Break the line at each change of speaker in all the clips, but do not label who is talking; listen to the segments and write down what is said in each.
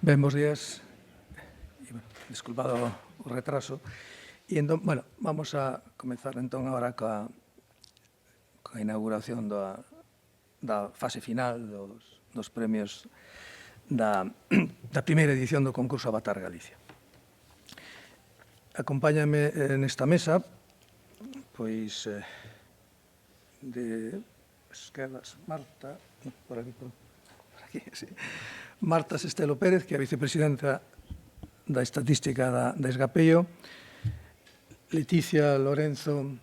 Ben, bons días. Desculpado o retraso. E, entón, bueno, vamos a comenzar entón agora coa inauguración da fase final dos premios da primeira edición do concurso Avatar Galicia. Acompáñame nesta mesa, pois, de esquerdas, Marta, por aquí, sí. Marta Sestelo Pérez, que é a vicepresidenta da Estatística da Esgapello, Leticia Lorenzo,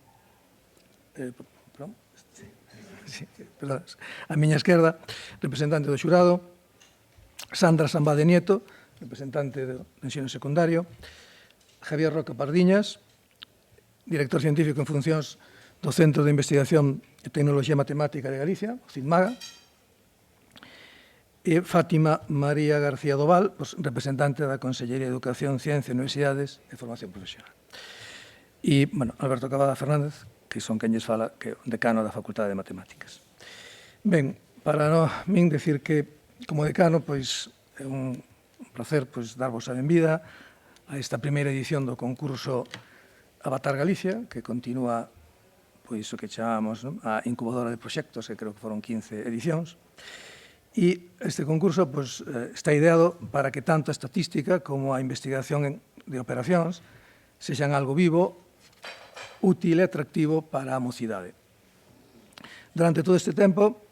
a miña esquerda, representante do xurado, Sandra Sambade Nieto, representante do ensino secundario, Javier Roca Pardiñas, director científico en funcións do Centro de Investigación e Tecnoloxía Matemática de Galicia, o CITMAGA, e Fátima María García Doval, representante da Consellería de Educación, Ciencia, Universidades e Formación Profesional. E, bueno, Alberto Cavada Fernández, que son quen lles fala, que é o decano da Facultade de Matemáticas. Ben, para min decir que, como decano, pois, é un placer darvos a benvida a esta primeira edición do concurso Avatar Galicia, que continúa pois o que chamamos a incubadora de proxectos, que creo que foron 15 edicións. E este concurso está ideado para que tanto a estatística como a investigación de operacións sexan algo vivo, útil e atractivo para a mocidade. Durante todo este tempo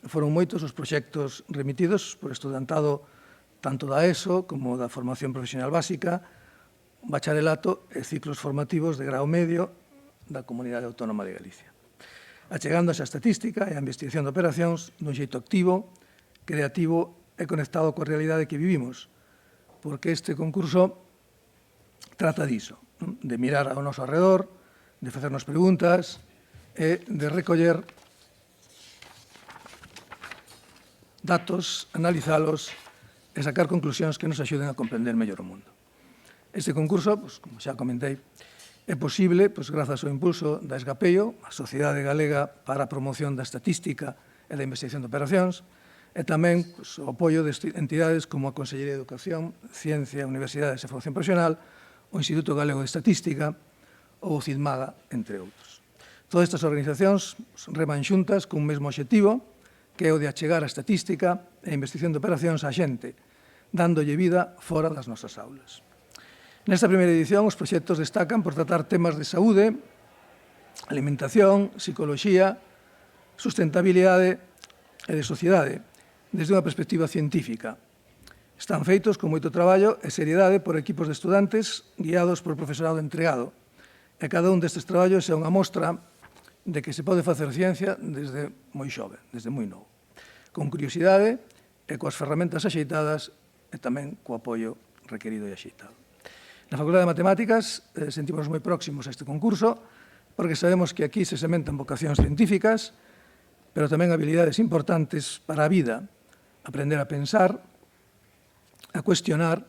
foron moitos os proxectos remitidos por estudantado tanto da ESO como da formación profesional básica, bacharelato e ciclos formativos de grau medio da Comunidade Autónoma de Galicia, achegándose a estatística e a investigación de operacións dun xeito activo, creativo e conectado coa realidade que vivimos, porque este concurso trata diso, de mirar ao noso arredor, de facernos preguntas e de recoller datos, analizalos e sacar conclusións que nos axuden a comprender mellor o mundo. Este concurso, como xa comentei, é posible grazas ao impulso da Esgapello, a Sociedade Galega para a Promoción da Estatística e da Investigación de Operacións, e tamén o apoio de entidades como a Consellería de Educación, Ciencia, Universidades e Formación Profesional, o Instituto Galego de Estatística ou o CITMAGA, entre outros. Todas estas organizacións reman xuntas cun mesmo obxectivo, que é o de achegar a estatística e a investigación de operacións á xente, dándolle vida fora das nosas aulas. Nesta primeira edición, os proxectos destacan por tratar temas de saúde, alimentación, psicoloxía, sustentabilidade e de sociedade, desde unha perspectiva científica. Están feitos con moito traballo e seriedade por equipos de estudantes guiados por profesorado entregado, e cada un destes traballos é unha mostra de que se pode facer ciencia desde moi xove, desde moi novo, con curiosidade e coas ferramentas axeitadas e tamén co apoio requerido e axeitado. Na Facultade de Matemáticas sentimos moi próximos a este concurso porque sabemos que aquí se sementan vocacións científicas, pero tamén habilidades importantes para a vida, aprender a pensar, a cuestionar,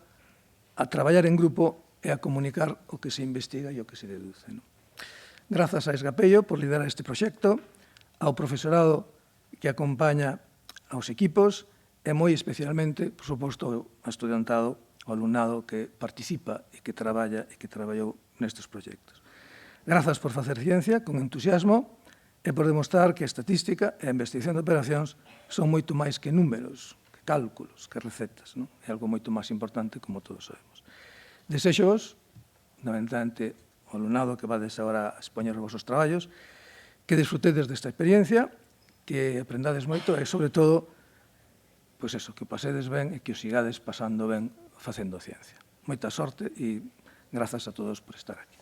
a traballar en grupo e a comunicar o que se investiga e o que se deduce. Grazas a Esgapello por liderar este proxecto, ao profesorado que acompaña aos equipos e moi especialmente, por suposto, ao estudantado, ao alumnado que participa e que traballa e que traballou nestes proxectos. Grazas por facer ciencia con entusiasmo e por demostrar que a estatística e a investigación de operacións son moito máis que números, que cálculos, que recetas. É algo moito máis importante, como todos sabemos. Desexo-vos, fundamentalmente, o alumnado que vades agora a expoñer os vosos traballos, que disfrutedes desta experiencia, que aprendades moito e, sobre todo, que o pasedes ben e que o sigades pasando ben facendo ciencia. Moita sorte e grazas a todos por estar aquí.